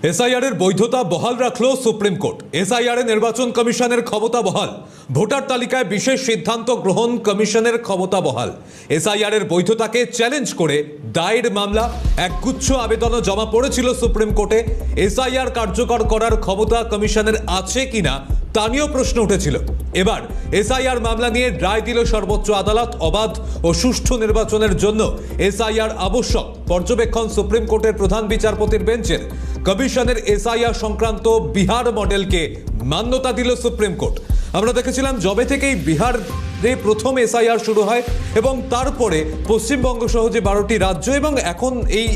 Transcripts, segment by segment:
SIR এর বৈধতা বহাল রাখলো সুপ্রিম কোর্ট। এসআইআর এ নির্বাচন কমিশনের ক্ষমতা বহাল, ভোটার তালিকায় বিশেষ সিদ্ধান্ত গ্রহণ কমিশনের ক্ষমতা বহাল। এসআইআর এর বৈধতাকে চ্যালেঞ্জ করে দায়ের মামলা একগুচ্ছ আবেদনও জমা পড়েছিল সুপ্রিম কোর্টে। এসআইআর কার্যকর করার ক্ষমতা কমিশনের আছে কিনা তা নিয়েও প্রশ্ন উঠেছিল। এবার এসআইআর মামলা নিয়ে রায় দিল সর্বোচ্চ আদালত। অবাধ ও সুষ্ঠু নির্বাচনের জন্য এসআইআর আবশ্যক পর্যবেক্ষণ সুপ্রিম কোর্টের প্রধান বিচারপতির বেঞ্চের। কমিশনের এসআইআর সংক্রান্ত বিহার মডেলকে মান্যতা দিল সুপ্রিম কোর্ট। আমরা দেখেছিলাম যবে থেকেই বিহারে প্রথম এসআইআর শুরু হয় এবং তারপরে পশ্চিমবঙ্গ সহ যে 12টি রাজ্য এবং এখন এই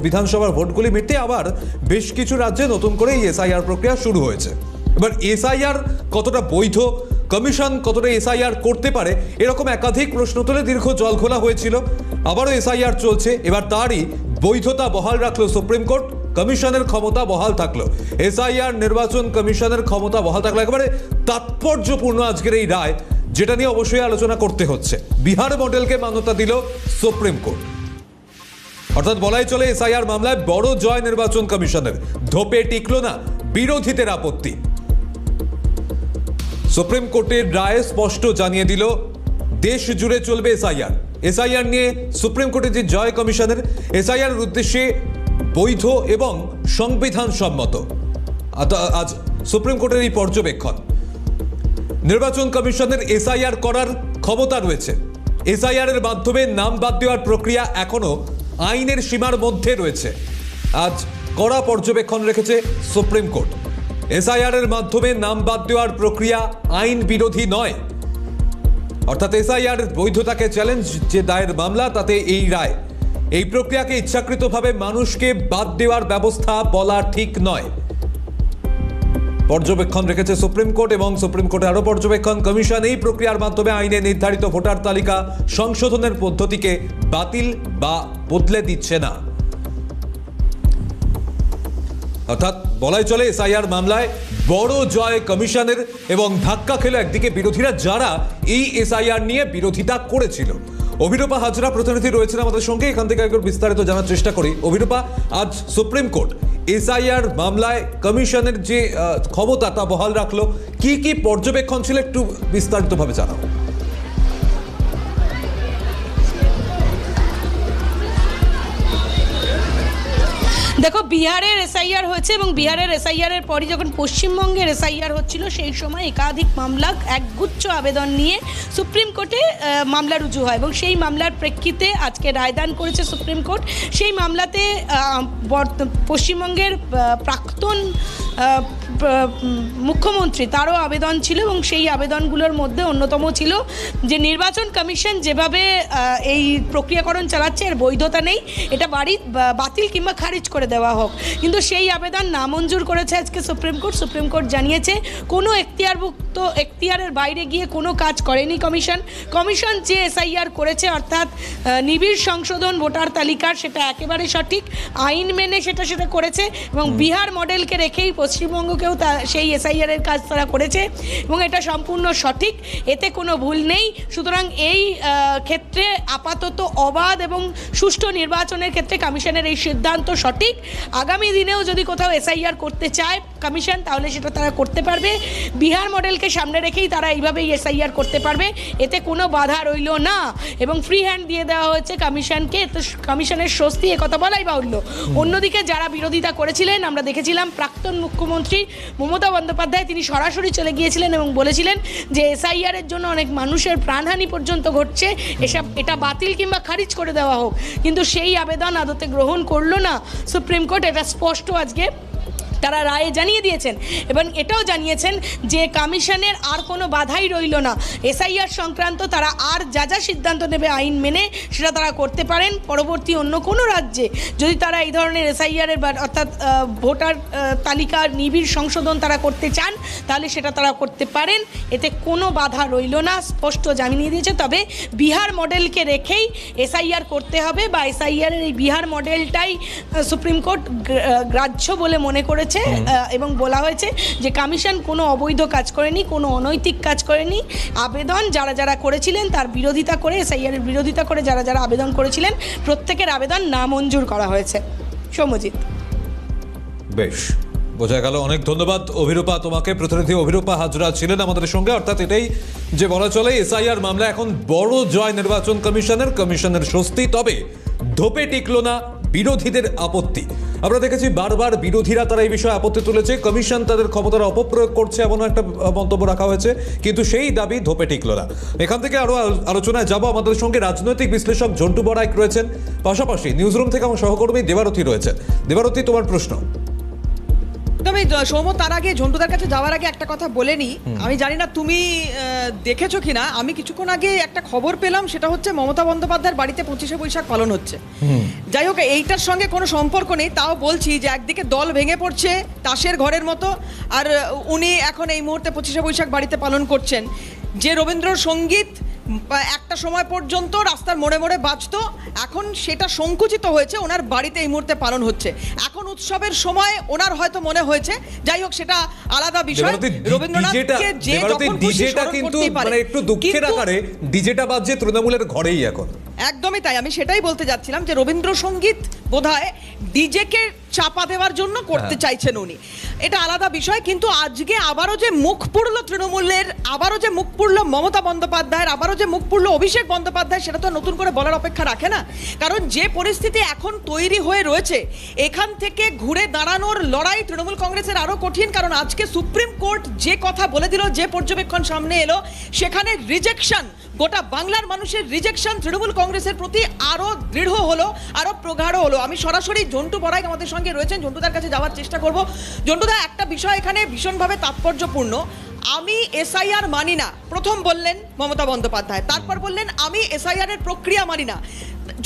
বিধানসভার ভোটগুলি মিটতে আবার বেশ কিছু রাজ্যে নতুন করে এই এসআইআর প্রক্রিয়া শুরু হয়েছে। এবার এসআইআর কতটা বৈধ, কমিশন কতটা এসআইআর করতে পারে, এরকম একাধিক প্রশ্ন তুলে দীর্ঘ জলঘোলা হয়েছিল। আবারও এসআইআর চলছে, এবার তারই বৈধতা বহাল রাখলো সুপ্রিম কোর্ট। কমিশনের ক্ষমতা বহাল থাকলো, এসআইআর নির্বাচন কমিশনের ক্ষমতা বহাল থাকলো। একেবারে তাৎপর্যপূর্ণ আজকের এই রায়, যেটা নিয়ে অবশ্যই আলোচনা করতে হচ্ছে। বিহার মডেলকে মান্যতা দিল সুপ্রিম কোর্ট। অর্থাৎ বলাই চলে এসআইআর মামলায় বড় জয় নির্বাচন কমিশনের। ধোপে টিকলো না বিরোধীদের আপত্তি। সুপ্রিম কোর্টের রায়ে স্পষ্ট জানিয়ে দিল দেশ জুড়ে চলবে এসআইআর। এসআইআর নিয়ে সুপ্রিম কোর্টের যে জয় কমিশনের, এসআইআর এর উদ্দেশ্যে বৈধ এবং সংবিধান সম্মত। আজ সুপ্রিম কোর্টের এই পর্যবেক্ষণ, নির্বাচন কমিশনের এসআইআর করার ক্ষমতা রয়েছে। এসআইআর এর মাধ্যমে নাম বাদ দেওয়ার প্রক্রিয়া এখনো আইনের সীমার মধ্যে রয়েছে। আজ কড়া পর্যবেক্ষণ রেখেছে সুপ্রিম কোর্ট। এসআইআর এর মাধ্যমে নাম বাদ দেওয়ার প্রক্রিয়া আইন বিরোধী নয়। অর্থাৎ এসআইআর বৈধতাকে চ্যালেঞ্জ যে দায়ের মামলা, তাতে এই রায় এই প্রক্রিয়াকে ইচ্ছাকৃতভাবে মানুষকে বাদ দেওয়ার ব্যবস্থা বলা ঠিক নয়। পর্যবেক্ষণ রেখেছে সুপ্রিম কোর্ট এবং সুপ্রিম কোর্টের আরো পর্যবেক্ষণ, কমিশন এই প্রক্রিয়ার মাধ্যমে আইনে নির্ধারিত ভোটার তালিকা সংশোধনের পদ্ধতিকে বাতিল বা বদলে দিচ্ছে না। অর্থাৎ বলাই চলে এসআইআর মামলায় বড় জয় কমিশনের এবং ধাক্কা খেলো একদিকে বিরোধীরা, যারা এই এসআইআর নিয়ে বিরোধিতা করেছিল। অভিরূপা হাজরা প্রতিনিধি রয়েছেন আমাদের সঙ্গে, এখান থেকে একটু বিস্তারিত জানার চেষ্টা করি। অভিরূপা, আজ সুপ্রিম কোর্ট এসআইআর মামলায় কমিশনের যে ক্ষমতা তা বহাল রাখলো, কি কি পর্যবেক্ষণ ছিল একটু বিস্তারিতভাবে জানাও। দেখো, বিহারের এসআইআর হয়েছে এবং বিহারের এসআইআর এর পরই যখন পশ্চিমবঙ্গের এসআইআর হচ্ছিল, সেই সময় একাধিক মামলা একগুচ্ছ আবেদন নিয়ে সুপ্রিম কোর্টে মামলা রুজু হয় এবং সেই মামলার প্রেক্ষিতে আজকে রায়দান করেছে সুপ্রিম কোর্ট। সেই মামলাতে পশ্চিমবঙ্গের প্রাক্তন মুখ্যমন্ত্রী তারও আবেদন ছিল এবং সেই আবেদনগুলোর মধ্যে অন্যতম ছিল যে নির্বাচন কমিশন যেভাবে এই প্রক্রিয়াকরণ চালাচ্ছে এর বৈধতা নেই, এটা বাতিল কিংবা খারিজ করে দেওয়া হোক। কিন্তু সেই আবেদন নামঞ্জুর করেছে আজকে সুপ্রিম কোর্ট। সুপ্রিম কোর্ট জানিয়েছে কোনো এখতিয়ারের বাইরে গিয়ে কোনো কাজ করেনি কমিশন যে এসআইআর করেছে, অর্থাৎ নিবিড় সংশোধন ভোটার তালিকার, সেটা একেবারে সঠিক, আইন মেনে সেটা করেছে এবং বিহার মডেলকে রেখেই পশ্চিমবঙ্গকেও সেই এসআইআর এর কাজ তারা করেছে এবং এটা সম্পূর্ণ সঠিক, এতে কোনো ভুল নেই। সুতরাং এই ক্ষেত্রে আপাতত অবাধ এবং সুষ্ঠু নির্বাচনের ক্ষেত্রে কমিশনের এই সিদ্ধান্ত সঠিক। আগামী দিনেও যদি কোথাও এসআইআর করতে চায় কমিশন, তাহলে সেটা তারা করতে পারবে। বিহার মডেলকে সামনে রেখেই তারা এইভাবেই এসআইআর করতে পারবে, এতে কোনো বাধা রইল না এবং ফ্রি হ্যান্ড দিয়ে দেওয়া হয়েছে কমিশনকে। তো কমিশনের স্বস্তি, একথা বলাই বাহুল্য। অন্যদিকে যারা বিরোধিতা করেছিলেন, আমরা দেখেছিলাম প্রাক্তন মুখ্যমন্ত্রী মমতা বন্দ্যোপাধ্যায়, তিনি সরাসরি চলে গিয়েছিলেন এবং বলেছিলেন যে এসআইআর এর জন্য অনেক মানুষের প্রাণহানি পর্যন্ত ঘটছে, এটা বাতিল কিংবা খারিজ করে দেওয়া হোক। কিন্তু সেই আবেদন আদতে গ্রহণ করলো না সুপ্রিম কোর্ট। এটা স্পষ্ট আজকে তারা রায়ে জানিয়ে দিয়েছেন এবং এটাও জানিয়েছেন যে কমিশনের আর কোনো বাধাই রইল না। এসআইআর সংক্রান্ত তারা আর যা সিদ্ধান্ত নেবে আইন মেনে সেটা তারা করতে পারেন। পরবর্তী অন্য কোনো রাজ্যে যদি তারা এই ধরনের এসআইআর এর অর্থাৎ ভোটার তালিকার নিবিড় সংশোধন তারা করতে চান, তাহলে সেটা তারা করতে পারেন, এতে কোনো বাধা রইল না, স্পষ্ট জানিয়ে দিয়েছে। তবে বিহার মডেলকে রেখেই এসআইআর করতে হবে বা এসআইআর এর এই বিহার মডেলটাই সুপ্রিম কোর্ট গ্রাহ্য বলে মনে করেছে এবং বলা হয়েছে যে কমিশন কোনো অবৈধ কাজ করেনি, কোনো অনৈতিক কাজ করেনি। আবেদন যারা করেছিলেন তার বিরোধিতা করে, এসআইআর এর বিরোধিতা করে যারা আবেদন করেছিলেন, প্রত্যেকের আবেদন নামঞ্জুর করা হয়েছে। সৌম্যজিৎ। বেশ, বোঝা গেল। অনেক ধন্যবাদ অভিরূপা তোমাকে। প্রতিনিধি অভিরূপা হাজরা ছিলেন আমাদের সঙ্গে। অর্থাৎ এটাই যে বলা চলে, এসআইআর মামলা এখন বড় জয় নির্বাচন কমিশনের স্বস্তি। তবে ধোপে টিকলো না বিরোধীদের আপত্তি। আমরা দেখেছি বারবার বিরোধীরা তারা এই বিষয়ে আপত্তি তুলেছে, কমিশন তাদের ক্ষমতার অপপ্রয়োগ করছে, এমন একটা মন্তব্য রাখা হয়েছে, কিন্তু সেই দাবি ধোপে টিকলো না। এখান থেকে আরো আলোচনায় যাব। আমাদের সঙ্গে রাজনৈতিক বিশ্লেষক ঝন্টু বড়াইক রয়েছেন, পাশাপাশি নিউজরুম থেকে আমার সহকর্মী দেবারতী রয়েছেন। দেবারতী, তোমার প্রশ্ন। তবে সৌম, তার আগে ঝন্টুদার কাছে যাওয়ার আগে একটা কথা বলে নি। আমি জানি না তুমি দেখেছো কিনা, আমি কিছুক্ষণ আগে একটা খবর পেলাম, সেটা হচ্ছে মমতা বন্দ্যোপাধ্যায়ের বাড়িতে 25শে বৈশাখ পালন হচ্ছে। যাই হোক, এইটার সঙ্গে কোনো সম্পর্ক নেই, তাও বলছি যে একদিকে দল ভেঙে পড়ছে তাসের ঘরের মতো, আর উনি এখন এই মুহূর্তে 25শে বৈশাখ বাড়িতে পালন করছেন। যে রবীন্দ্রসঙ্গীত একটা সময় পর্যন্ত রাস্তার মোড়ে মোড়ে বাজতো, এখন সেটা সংকুচিত হয়েছে, ওনার বাড়িতে এই মুহূর্তে পালন হচ্ছে। এখন উৎসবের সময় ওনার হয়তো মনে হয়েছে, যাই হোক সেটা আলাদা বিষয়। রবীন্দ্রনাথকে যে যখন খুশি স্মরণ করতেই পারে, একটু দুঃখের আকারে ডিজেটা বাজছে তৃণমূলের ঘরেই এখন। একদমই তাই, আমি সেটাই বলতে যাচ্ছিলাম যে রবীন্দ্রসঙ্গীত বোধহয় ডিজেকে চাপা দেওয়ার জন্য করতে চাইছেন উনি, এটা আলাদা বিষয়। কিন্তু আজকে আবারও যে মুখ পুড়ল তৃণমূলের, আবারও যে মুখ পুড়ল মমতা বন্দ্যোপাধ্যায়ের, আবারও যে মুখ পুড়ল অভিষেক বন্দ্যোপাধ্যায়, সেটা তো নতুন করে বলার অপেক্ষা রাখে না। কারণ যে পরিস্থিতি এখন তৈরি হয়ে রয়েছে, এখান থেকে ঘুরে দাঁড়ানোর লড়াই তৃণমূল কংগ্রেসের আরও কঠিন। কারণ আজকে সুপ্রিম কোর্ট যে কথা বলে দিল, যে পর্যবেক্ষণ সামনে এলো, সেখানে রিজেকশন, গোটা বাংলার মানুষের রিজেকশন তৃণমূল কংগ্রেসের প্রতি আরও দৃঢ় হলো, আরও প্রগাঢ় হলো। আমি সরাসরি ঝন্টু বড়াইক আমাদের সঙ্গে রয়েছেন, ঝন্টুদার কাছে যাওয়ার চেষ্টা করব। ঝন্টুদা, একটা বিষয় এখানে ভীষণভাবে তাৎপর্যপূর্ণ। আমি এসআইআর মানি না, প্রথম বললেন মমতা বন্দ্যোপাধ্যায়, তারপর বললেন আমি এসআইআর এর প্রক্রিয়া মানি না।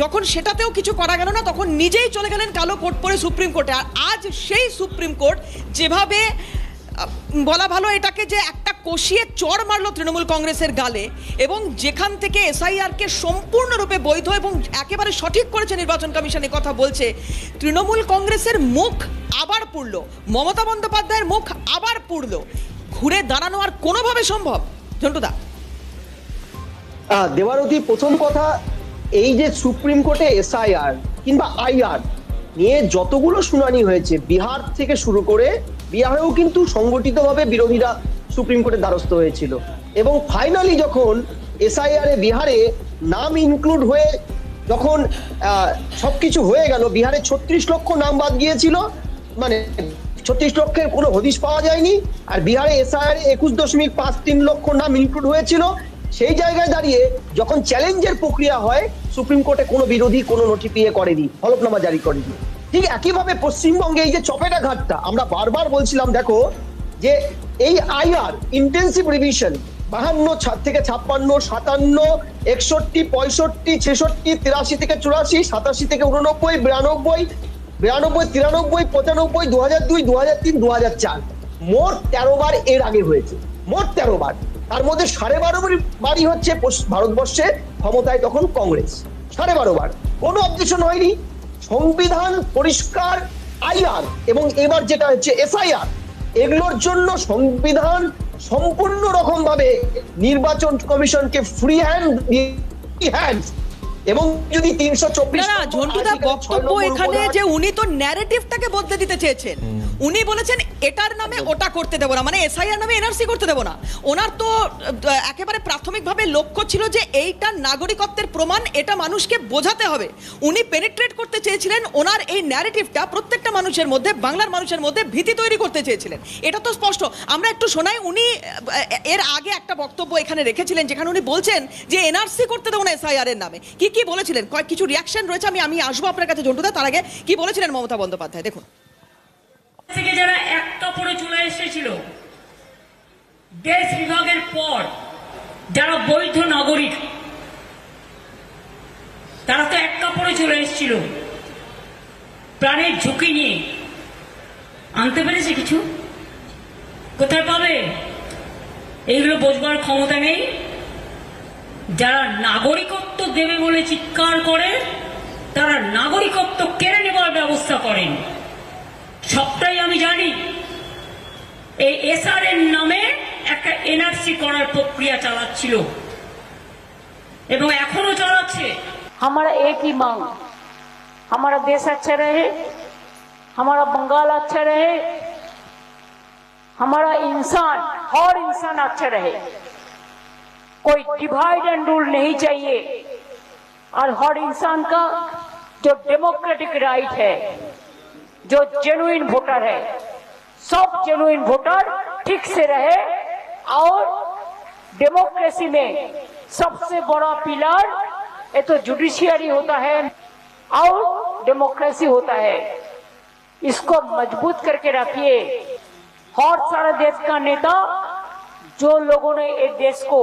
যখন সেটাতেও কিছু করা গেল না, তখন নিজেই চলে গেলেন কালো কোট পরে সুপ্রিম কোর্টে। আর আজ সেই সুপ্রিম কোর্ট যেভাবে বলা ভালো এটাকে, যে একটা কষিয়ে চড় মারলো তৃণমূল কংগ্রেসের গালে, এবং যেখান থেকে এসআইআরকে সম্পূর্ণরূপে বৈধ এবং একেবারে সঠিক করেছে নির্বাচন কমিশন কথা বলছে, তৃণমূল কংগ্রেসের মুখ আবার পুড়ল, মমতা বন্দ্যোপাধ্যায়ের মুখ আবার পুড়ল। ঘুরে দাঁড়ানো আর কোনোভাবে সম্ভব? ঝন্টুদা। দেবারতী, প্রথম কথা, এই যে সুপ্রিম কোর্টে এসআইআর কিংবা আইআর নিয়ে যতগুলো শুনানি হয়েছে, বিহার থেকে শুরু করে, বিহারেও কিন্তু সংগঠিতভাবে বিরোধীরা সুপ্রিম কোর্টের দ্বারস্থ হয়েছিল, এবং ফাইনালি যখন এসআইআর এ বিহারে নাম ইনক্লুড হয়ে যখন সবকিছু হয়ে গেল, বিহারে 36 লক্ষ নাম বাদ গিয়েছিল, মানে 36 লক্ষের কোনো হদিশ পাওয়া যায়নি, আর বিহারে এসআইআর 21.53 লক্ষ নাম ইনক্লুড হয়েছিল। সেই জায়গায় দাঁড়িয়ে যখন চ্যালেঞ্জের প্রক্রিয়া হয়, সুপ্রিম কোর্টে কোনো বিরোধী কোনো নোটিফিয়ে করেনি, হলফনামা জারি করেনি। ঠিক একইভাবে পশ্চিমবঙ্গে এই যে চপেটা ঘাটটা, আমরা বারবার বলছিলাম, দেখো যে এই আইআর ইন্টেন্সিভ রিভিশন 52 থেকে 56, 57, 61, 65, 66, 83 থেকে 84, 87 থেকে 89, 92, 93, 95, 2002, 2003, 2004, মোট 13 বার এর আগে হয়েছে, মোট 13 বার। তার মধ্যে 12.5 বারই হচ্ছে ভারতবর্ষে ক্ষমতায় তখন কংগ্রেস, 12.5 বার কোনো অবজেকশন হয়নি। সংবিধান পরিষ্কার, আইআর এবং এবার যেটা হচ্ছে এসআইআর, এগুলোর জন্য সংবিধান সম্পূর্ণ রকম ভাবে নির্বাচন কমিশনকে ফ্রি হ্যান্ড, এবং যদি 324 না, ঝন্টুদা বক্তব্য এখানে যে উনি তো ন্যারেটিভটাকে বদলে দিতে চেয়েছেন। উনি বলেছেন এটার নামে ওটা করতে দেব না, মানে এসআইআর নামে এনআরসি করতে দেব না। ওনার তো একেবারে প্রাথমিকভাবে লক্ষ্য ছিল যে এইটা নাগরিকত্বের প্রমাণ, এটা মানুষকে বোঝাতে হবে। উনি পেনিট্রেট করতে চেয়েছিলেন ওনার এই ন্যারেটিভটা প্রত্যেকটা মানুষের মধ্যে, বাংলার মানুষের মধ্যে ভীতি তৈরি করতে চেয়েছিলেন, এটা তো স্পষ্ট। আমরা একটু শোনাই, উনি এর আগে একটা বক্তব্য এখানে রেখেছিলেন যেখানে উনি বলছেন যে এনআরসি করতে দেব না এসআইআর এর নামে। কি বলেছিলেন? কিছু রিয়াকশন রয়েছে, আমি আসবো আপনার কাছে ঝন্টুদা। তার আগে কি বলেছিলেন মমতা বন্দ্যোপাধ্যায়, দেখুন। থেকে যারা এক কাপড়ে চলে এসেছিল, দেশ বিভাগের পর যারা বৈধ নাগরিক, তারা তো এক কাপড়ে চলে এসেছিল, প্রাণের ঝুঁকি নিয়ে। আনতে পেরেছে কিছু? কোথায় পাবে? এইগুলো বোঝবার ক্ষমতা নেই। যারা নাগরিকত্ব দেবে বলে চিৎকার করে, তারা নাগরিকত্ব কেড়ে নেবার ব্যবস্থা করেন। সবটাই আমি জানি। এই এসআর এর নামে একটা এনআরসি করার প্রক্রিয়া চালাচ্ছিল এবং এখনো চালাচ্ছে। हमारा एक ही मांग, हमारा देश अच्छा रहे, हमारा बंगाल अच्छा रहे, हमारा इंसान, हर इंसान अच्छा रहे। कोई डिवाइड एंड रूल नहीं चाहिए, और हर इंसान का जो डेमोक्रेटिक राइट है, जो जेन्युइन वोटर है, सब जेन्युइन वोटर ठीक से रहे। और डेमोक्रेसी में सबसे बड़ा पिलर ये तो जुडिशियरी होता है और डेमोक्रेसी होता है। इसको मजबूत करके रखिए। हर सारा देश का नेता, जो लोगों ने इस देश को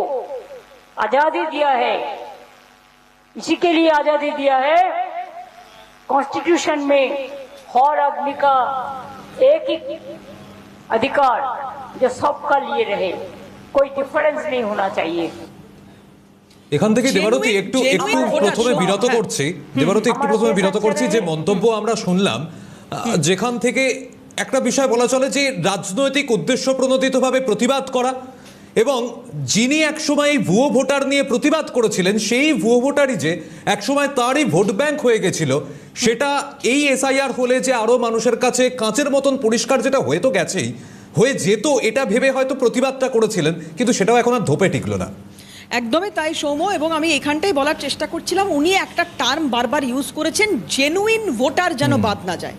आजादी दिया है, इसी के लिए आजादी दिया है। कॉन्स्टिट्यूशन में हर आदमी का एक ही अधिकार जो सबका लिए रहे, कोई डिफरेंस नहीं होना चाहिए। এখান থেকে দেবারতী Genuine- একটু genuine voter প্রথমে show, বিরত হ্যাঁ। করছি, দেবারতী একটু প্রথমে বিরত করছি যে মন্তব্য আমরা শুনলাম, যেখান থেকে একটা বিষয় বলা চলে যে রাজনৈতিক উদ্দেশ্য প্রণোদিতভাবে প্রতিবাদ করা, এবং যিনি একসময় ভুয়ো ভোটার নিয়ে প্রতিবাদ করেছিলেন সেই ভুয়ো ভোটারই যে একসময় তারই ভোট ব্যাংক হয়ে গেছিল, সেটা এই এসআইআর হলে যে আরো মানুষের কাছে কাঁচের মতন পরিষ্কার, যেটা হয়ে তো গেছেই, হয়ে যেত, এটা ভেবে হয়তো প্রতিবাদটা করেছিলেন, কিন্তু সেটাও এখন আর ধোপে টিকলো না। একদমই তাই সৌম্য, এবং আমি এখানটাই বলার চেষ্টা করছিলাম, উনি একটা টার্ম বারবার ইউজ করেছেন, জেনুইন ভোটার যেন বাদ না যায়।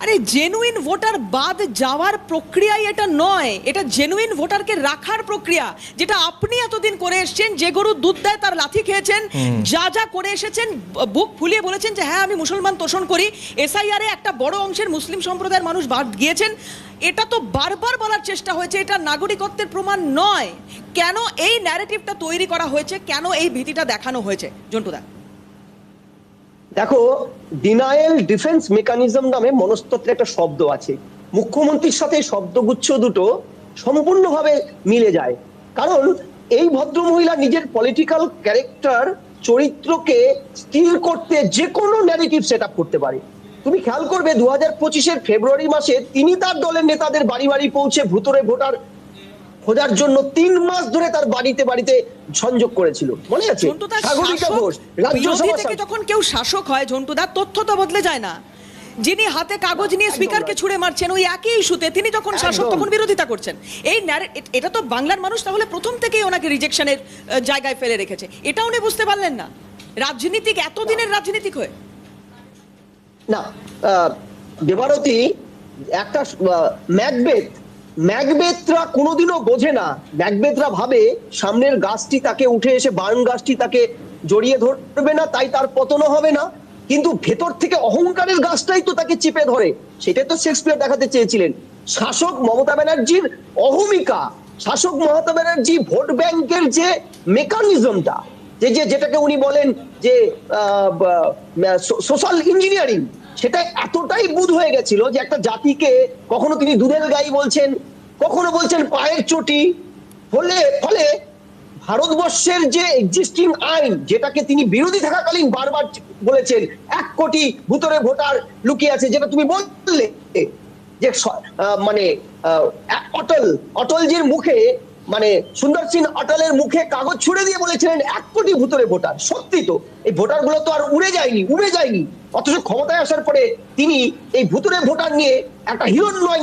আরে জেনুইন ভোটার বাদ যাওয়ার প্রক্রিয়াই এটা নয়, এটা জেনুইন ভোটারকে রাখার প্রক্রিয়া, যেটা আপনি এতদিন করে এসেছেন। যে গরু দুধ দেয় তার লাথি খেয়েছেন, যা যা করে এসেছেন, বুক ফুলিয়ে বলেছেন যে হ্যাঁ আমি মুসলমান তোষণ করি, এসআইআরে একটা বড় অংশের মুসলিম সম্প্রদায়ের মানুষ বাদ গিয়েছেন, এটা তো বারবার বলার চেষ্টা হয়েছে, এটা নাগরিকত্বের প্রমাণ নয়। কেন এই ন্যারেটিভটা তৈরি করা হয়েছে, কেন এই ভীতিটা দেখানো হয়েছে জন্টুদা? দেখো, ডিনায়েল ডিফেন্স মেকানিজম নামে মনস্তত্ত্বের একটা শব্দ আছে। মুখ্যমন্ত্রীর সাথে এই শব্দগুচ্ছ দুটো সম্পূর্ণভাবে মিলে যায়, কারণ এই ভদ্রমহিলা নিজের পলিটিক্যাল ক্যারেক্টার, চরিত্রকে স্থির করতে যে কোনো ন্যারেটিভ সেট আপ করতে পারে। তুমি খেয়াল করবে 2025-এর ফেব্রুয়ারি মাসে তিনি তার দলের নেতাদের বাড়ি বাড়ি পৌঁছে ভুতুরে ভোটার খোঁজার জন্য 3 মাস ধরে তার বাড়িতে বাড়িতে সংযোগ করেছিল, মনে আছে? ঝন্টুদা, সাগরিকা ঘোষ বিরোধী রাজ্যসভা থেকে যখন কেউ শাসক হয় ঝন্টুদা, তথ্য তো বদলে যায় না। যিনি হাতে কাগজ নিয়ে স্পিকারকে ছুড়ে মারছেন ওই একই ইস্যুতে, তিনি যখন শাসক একদম। তখন বিরোধিতা করছেন। এই এটা তো বাংলার মানুষ তাহলে প্রথম থেকেই ওনাকে রিজেকশনের জায়গায় ফেলে রেখেছে, এটা উনি বুঝতে পারলেন না রাজনীতিক, এতদিনের রাজনীতিক হয়ে। না, দেবারতী, একটা ম্যাকবেথরা কোনোদিনও বোঝে না। ম্যাকবেথরা ভাবে সামনের গাছটি তাকে উঠে এসে বার্ন গাছটি তাকে জড়িয়ে ধরবে না, তাই তার পতনও হবে না, কিন্তু ভেতর থেকে অহংকারের গাছটাই তো তাকে চেপে ধরে। সেটাই তো শেক্সপিয়ার দেখাতে চেয়েছিলেন। শাসক মমতা ব্যানার্জির অহমিকা, শাসক মমতা ব্যানার্জি ভোট ব্যাংকের যে মেকানিজমটা, যেটাকে উনি বলেন যে সোশ্যাল ইঞ্জিনিয়ারিং, সেটা এতটাই বুধ হয়ে গেছিল যে একটা জাতিকে কখনো তিনি দুধের গাই বলছেন, কখনো বলছেন পায়ের চটি। ফলে ভারতবর্ষের যে এক্সিস্টিং আইন, যেটাকে তিনি বিরোধী থাকাকালীন বারবার বলেছেন 1 কোটি ভুতুরে ভোটার লুকিয়ে আছে, যেটা তুমি বললে যে মানে অটলজির মুখে, মানে সুন্দর সিং অটলের মুখে কাগজ ছুড়ে দিয়ে বলেছিলেন 1 কোটি ভুতুরে ভোটার। সত্যি তো, এই ভোটার গুলো তো আর উড়ে যায়নি, অথচ ক্ষমতায় আসার পরে তিনি এই ভুতুরে ভোটার নিয়ে একটা হিরণ্ময়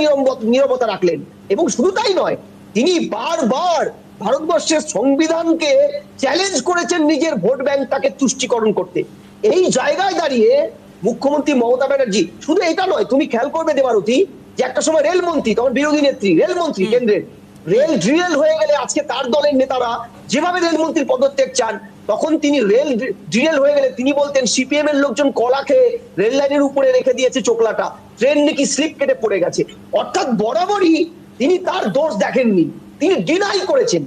নীরবতা রাখলেন। এবং শুধু তাই নয়, তিনি বারবার ভারতবর্ষের সংবিধানকে চ্যালেঞ্জ করেছেন নিজের ভোট ব্যাংকটাকে তুষ্টিকরণ করতে। এই জায়গায় দাঁড়িয়ে মুখ্যমন্ত্রী মমতা ব্যানার্জি, শুধু এটা নয়, তুমি খেয়াল করবে দেবারতী, যে একটা সময় রেলমন্ত্রী, তখন বিরোধী নেত্রী, রেলমন্ত্রী কেন্দ্রের, রেল ড্রিয়েল হয়ে গেলে আজকে তার দলের নেতারা যেভাবে রেলমন্ত্রীর পদত্যাগ চান, তখন তিনি রেল ড্রিয়েল হয়ে গেলে তিনি বলতেন সিপিএম এর লোকজন কলা খেয়ে রেল লাইনের উপরে রেখে দিয়েছে চোকলাটা, ট্রেন নাকি স্লিপ কেটে পড়ে গেছে। অর্থাৎ বরাবরই তিনি তার দোষ দেখেননি, তিনি ডিনাই করেছেন।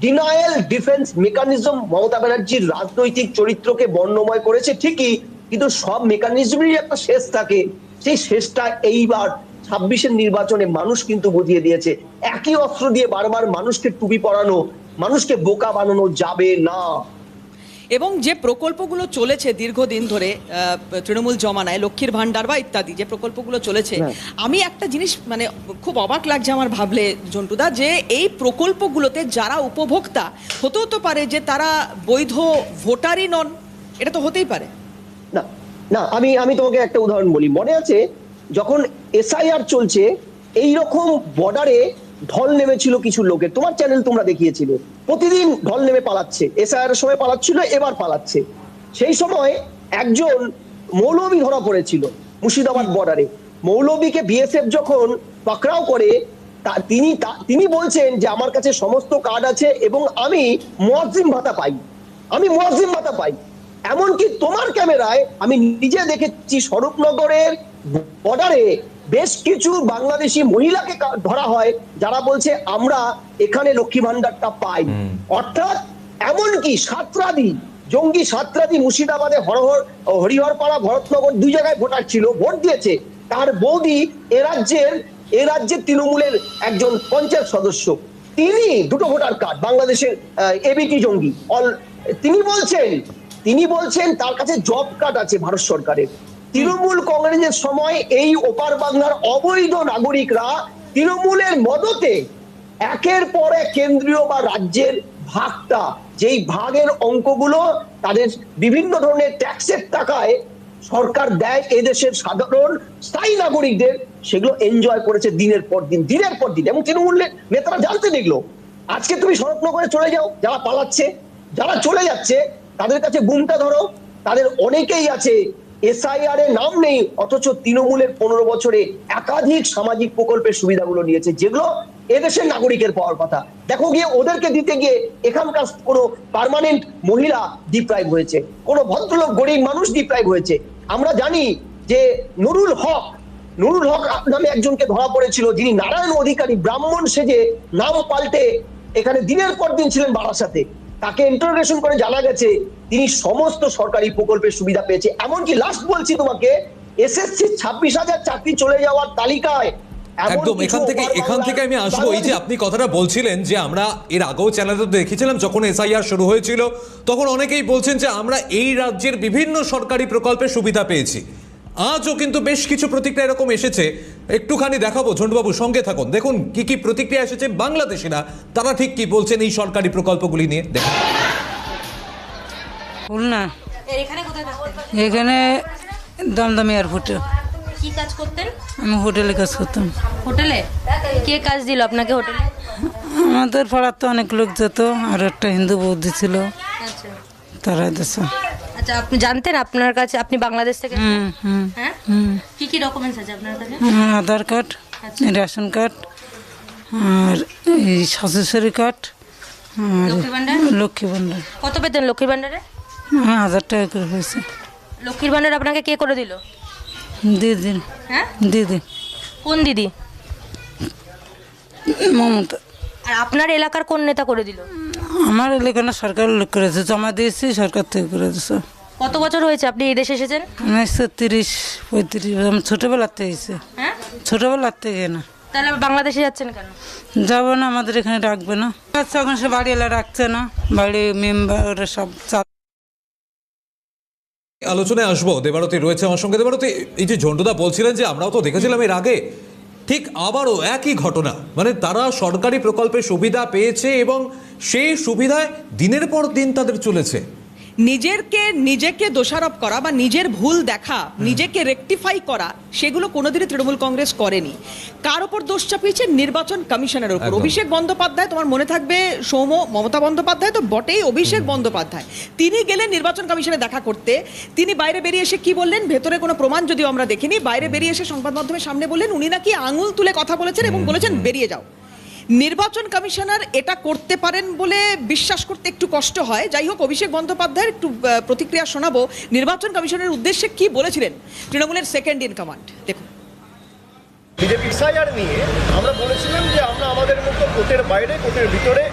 ডিনায়াল ডিফেন্স মেকানিজম মমতা ব্যানার্জির রাজনৈতিক চরিত্রকে বর্ণময় করেছে ঠিকই, কিন্তু সব মেকানিজমেরই একটা শেষ থাকে। সেই শেষটা এইবার 26-এর নির্বাচনে মানুষ কিন্তু বুঝিয়ে দিয়েছে। একই অস্ত্র দিয়ে বারবার মানুষকে টুপি পরানো, মানুষকে বোকা বানানো যাবে না। এবং যে প্রকল্পগুলো চলেছে দীর্ঘদিন ধরে তৃণমূল জমানায়, লক্ষ্মীর ভান্ডার বা ইত্যাদি যে প্রকল্পগুলো চলেছে, আমি একটা জিনিস মানে খুব অবাক লাগছে আমার ভাবলে জন্টুদা, যে এই প্রকল্পগুলোতে যারা উপভোক্তা, হতে পারে যে তারা বৈধ ভোটারই নন, এটা তো হতেই পারে না। আমি তোমাকে একটা উদাহরণ বলি। মনে আছে যখন এসআইআর চলছে এই রকম বর্ডারে ঢল নেমেছিল কিছু লোকের, তোমার চ্যানেল তোমরা দেখিয়েছিলে, প্রতিদিন ঢল নেমে পালাচ্ছে, এসআইআর এর সময় পালাচ্ছিল, এবার পালাচ্ছে। সেই সময় একজন মৌলবী ধরা পড়েছিল মুর্শিদাবাদ বর্ডারে। মৌলবীকে বিএসএফ যখন পাকড়াও করে তিনি বলছেন যে আমার কাছে সমস্ত কার্ড আছে এবং আমি মুয়াজ্জিম ভাতা পাই। এমনকি তোমার ক্যামেরায় আমি নিজে দেখেছি স্বরূপনগরের বর্ডারে বেশ কিছু বাংলাদেশি মহিলাকে ধরা হয় যারা বলছে আমরা এখানে লক্ষ্মী ভান্ডারটা পাই। অর্থাৎ এমনকি সাতরাদি, জঙ্গি সাতরাদি মুর্শিদাবাদে হরিহরপাড়া, ভরতনগর 2 জায়গায় ভোটার ছিল, ভোট দিয়েছে। তার বৌদি এ রাজ্যের তৃণমূলের একজন পঞ্চায়েত সদস্য, তিনি 2টো ভোটার কার্ড, বাংলাদেশের এবিটি জঙ্গি। তিনি বলছেন তার কাছে জব কার্ড আছে ভারত সরকারের। তৃণমূল কংগ্রেসের সময় এই ওপার বাংলার অবৈধ নাগরিকরা তৃণমূলের মদতে একের পর এক কেন্দ্রীয় বা রাজ্যের ভাগটা, যেই ভাগের অঙ্কগুলো তাদের বিভিন্ন ধরনের ট্যাক্সের টাকায় সরকার দেয় এদেশের সাধারণ স্থায়ী নাগরিকদের, সেগুলো এনজয় করেছে দিনের পর দিন এবং তৃণমূলের নেতারা জানতে দেখলো। আজকে তুমি স্বরূপনগরে চলে যাও, যারা পালাচ্ছে, যারা চলে যাচ্ছে তাদের কাছে বুমটা ধরো, তাদের অনেকেই আছে এসআইআর এর নাম নেই, অথচ তৃণমূলের 15 বছরে একাধিক সামাজিক প্রকল্পের সুবিধাগুলো নিয়েছে যেগুলো এদেশের নাগরিকের পাওয়ার কথা। দেখো গিয়ে ওদেরকে দিতে গিয়ে এখানকার কোনো পার্মানেন্ট মহিলা ডিপ্রাইভ হয়েছে, কোনো ভদ্রলোক গরিব মানুষ ডিপ্রাইভ হয়েছে। আমরা জানি যে নুরুল হক নামে একজনকে ধরা পড়েছিল, যিনি নারায়ণ অধিকারী ব্রাহ্মণ সেজে নাম পাল্টে এখানে দিনের পর দিন ছিলেন বারাসাতে। তাকে ইন্টারোগেশন করে জানা গেছে তিনি সমস্ত সরকারি প্রকল্পের সুবিধা পেয়েছে। এমনকি লাস্ট বলছি তোমাকে, এসএসসি 26,000 চাকরি চলে যাওয়ার তালিকায় একদম এখান থেকে আমি আসবো। এই যে আপনি কথাটা বলছিলেন যে আমরা এর আগেও চ্যানেলে দেখেছিলাম যখন এসআইআর শুরু হয়েছিল তখন অনেকেই বলছেন যে আমরা এই রাজ্যের বিভিন্ন সরকারি প্রকল্পের সুবিধা পেয়েছি। আজও কিন্তু বেশ কিছু প্রতিক্রিয়া এরকম এসেছে, একটুখানি দেখাবো। ঝন্টুবাবু সঙ্গে থাকুন, দেখুন কি কি প্রতিক্রিয়া এসেছে বাংলাদেশিরা, তারা ঠিক কি বলছেন এই সরকারি প্রকল্পগুলি নিয়ে। দেখুন। খুলনা, এখানে দমদম এয়ারপোর্টে। কি কাজ করতেন? আমি হোটেলে কাজ করতাম। হোটেলে? কে কাজ দিল আপনাকে হোটেলে? আমাদের পাড়ার তো অনেক লোক যেত, আর একটা হিন্দু বৌদ্ধ ছিল, আচ্ছা তারা দেশ। আচ্ছা, আপনি জানতেন আপনার কাছে আপনি বাংলাদেশ থেকে? হ্যাঁ, কি কি ডকুমেন্টস আছে আপনার কাছে? আধার কার্ড, রেশন কার্ড, আর এই শ্বশুরবাড়ি কার্ড, আর লক্ষ্মী ভান্ডার। কত পেতেন লক্ষ্মীর ভান্ডারে? 1000 টাকা করে হয়েছে। লক্ষ্মীর ভান্ডার আপনাকে কে করে দিল? দিদি। হ্যাঁ, দিদি। কোন দিদি? মমতা। আর আপনার এলাকার কোন নেতা করে দিল? আমার এলাকার সরকার লোক করেছে, জমা দিয়েছি, সরকার থেকে করে দিয়েছে। কত বছর হয়েছে আপনি এই দেশে এসেছেন? আমি 30-35, আমি ছোটবেলার থেকে এসেছি। হ্যাঁ, ছোটবেলার থেকে না। তাহলে বাংলাদেশে যাচ্ছেন কেন? যাবো না, আমাদের এখানে রাখবে না। আচ্ছা, এখন সে বাড়ি এলা রাখছে না, বাড়ি মেম্বার সব। আলোচনায় আসবো। দেবারতী রয়েছে আমার সঙ্গে। দেবারতী, এই যে ঝন্টুদা বলছিলেন যে আমরাও তো দেখেছিলাম এর আগে, ঠিক আবারও একই ঘটনা, মানে তারা সরকারি প্রকল্পের সুবিধা পেয়েছে এবং সেই সুবিধায় দিনের পর দিন তাদের চলেছে। নিজেকে দোষারোপ করা বা নিজের ভুল দেখা, নিজেকে রেকটিফাই করা, সেগুলো কোনোদিনই তৃণমূল কংগ্রেস করেনি। কার ওপর দোষ চাপিয়েছে? নির্বাচন কমিশনের ওপর। অভিষেক বন্দ্যোপাধ্যায়, তোমার মনে থাকবে সৌম, মমতা বন্দ্যোপাধ্যায় তো বটেই, অভিষেক বন্দ্যোপাধ্যায় তিনি গেলেন নির্বাচন কমিশনে দেখা করতে। তিনি বাইরে বেরিয়ে এসে কি বললেন? ভেতরে কোনো প্রমাণ যদিও আমরা দেখিনি, বাইরে বেরিয়ে এসে সংবাদ মাধ্যমের সামনে বললেন উনি নাকি আঙুল তুলে কথা বলেছেন এবং বলেছেন বেরিয়ে যাও। নির্বাচন কমিশনার এটা করতে পারেন বলে বিশ্বাস করতে একটু কষ্ট হয়। যাই হোক, অভিষেক বন্দ্যোপাধ্যায়ের একটু প্রতিক্রিয়া শোনাবো। নির্বাচন কমিশনের উদ্দেশ্যে কি বলেছিলেন তৃণমূলের সেকেন্ড ইন কমান্ড, দেখুন। বিজেপি এসআইআর নিয়ে আমরা বলেছিলাম যে আমরা আমাদের মতো কোর্টের বাইরে কোর্টের ভিতরে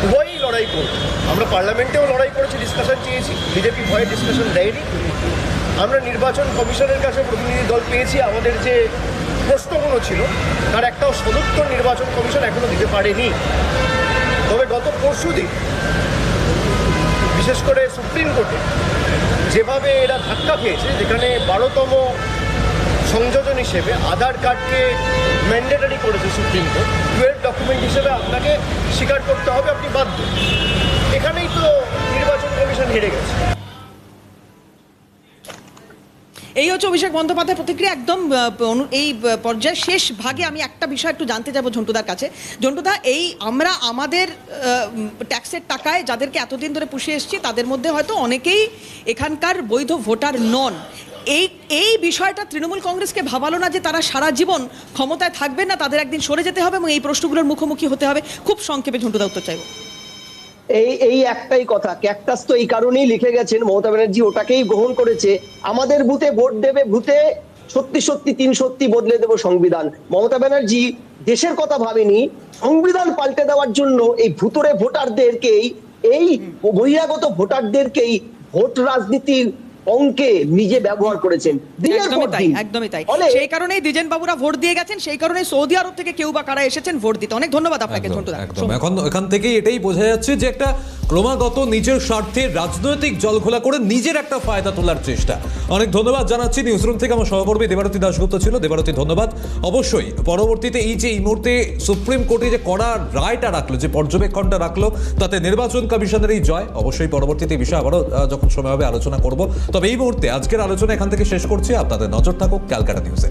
উভয়ই লড়াই করব। আমরা পার্লামেন্টেও লড়াই করেছি, ডিসকাশন চেয়েছি, বিজেপি ভয়ে ডিসকাশন দেয়নি। আমরা নির্বাচন কমিশনের কাছে প্রতিনিধি দল পেয়েছি, আমাদের যে প্রশ্নগুলো ছিল তার একটাও সদুত্তর নির্বাচন কমিশন এখনো দিতে পারেনি। তবে গত পরশুদিন বিশেষ করে সুপ্রিম কোর্টে যেভাবে এরা ধাক্কা খেয়েছে, যেখানে 12তম সংযোজন হিসেবে আধার কার্ডকে ম্যান্ডেটরি করেছে সুপ্রিম কোর্ট, 12 ডকুমেন্ট হিসেবে আপনাকে স্বীকার করতে হবে, আপনি বাধ্য। এখানেই তো নির্বাচন কমিশন হেরে গেছে। এই হচ্ছে অভিষেক বন্দ্যোপাধ্যায়ের প্রতিক্রিয়া একদম এই পর্যায়ে শেষ ভাগে আমি একটা বিষয় একটু জানতে যাবো ঝন্টুদার কাছে। ঝন্টুদা, এই আমরা আমাদের ট্যাক্সের টাকায় যাদেরকে এতদিন ধরে পুষে এসেছি তাদের মধ্যে হয়তো অনেকেই এখানকার বৈধ ভোটার নন। এই বিষয়টা তৃণমূল কংগ্রেসকে ভাবালো না যে তারা সারা জীবন ক্ষমতায় থাকবেন না, তাদের একদিন সরে যেতে হবে এবং এই প্রশ্নগুলোর মুখোমুখি হতে হবে? খুব সংক্ষেপে ঝন্টুদা উত্তর চাইব। এই একটাই কথা, ক্যাকটাস তো এই কারণেই লিখে গেছেন, মমতা ব্যানার্জি ওটাকেই গ্রহণ করেছে। আমাদের বুথে ভোট দেবে, ভূতে সত্যি সত্যি 3 সত্যি বদলে দেব সংবিধান। মমতা ব্যানার্জি দেশের কথা ভাবেনি, সংবিধান পাল্টে দেওয়ার জন্য এই ভুতুরে ভোটারদেরকেই, এই বহিরাগত ভোটারদেরকেই ভোট রাজনীতির অঙ্কে নিজে ব্যবহার করেছেন। একদমই তাই। সেই কারণেই দ্বিজেন বাবুরা ভোট দিয়ে গেছেন, সেই কারণে সৌদি আরব থেকে কেউ বা কারা এসেছেন ভোট দিতে। অনেক ধন্যবাদ আপনাকে ঝন্টুদা। একদম, এখন এখান থেকে এটাই বোঝা যাচ্ছে যে একটা ক্রমাগত নিজের স্বার্থে রাজনৈতিক জলঘোলা করে নিজের একটা ফায়দা তোলার চেষ্টা। অনেক ধন্যবাদ জানাচ্ছি। নিউজরুম থেকে আমার সহকর্মী দেবারতী দাশগুপ্ত ছিল। দেবারতী, ধন্যবাদ। অবশ্যই পরবর্তীতে এই মুহূর্তে সুপ্রিম কোর্টে যে কড়া রায়টা রাখলো, যে পর্যবেক্ষণটা রাখলো, তাতে নির্বাচন কমিশনেরই জয়। অবশ্যই পরবর্তীতে বিষয় আবারও যখন সময় হবে আলোচনা করব। তবে এই মুহূর্তে আজকের আলোচনা এখান থেকে শেষ করছি। আপনাদের নজর থাকুক ক্যালকাটা নিউজে।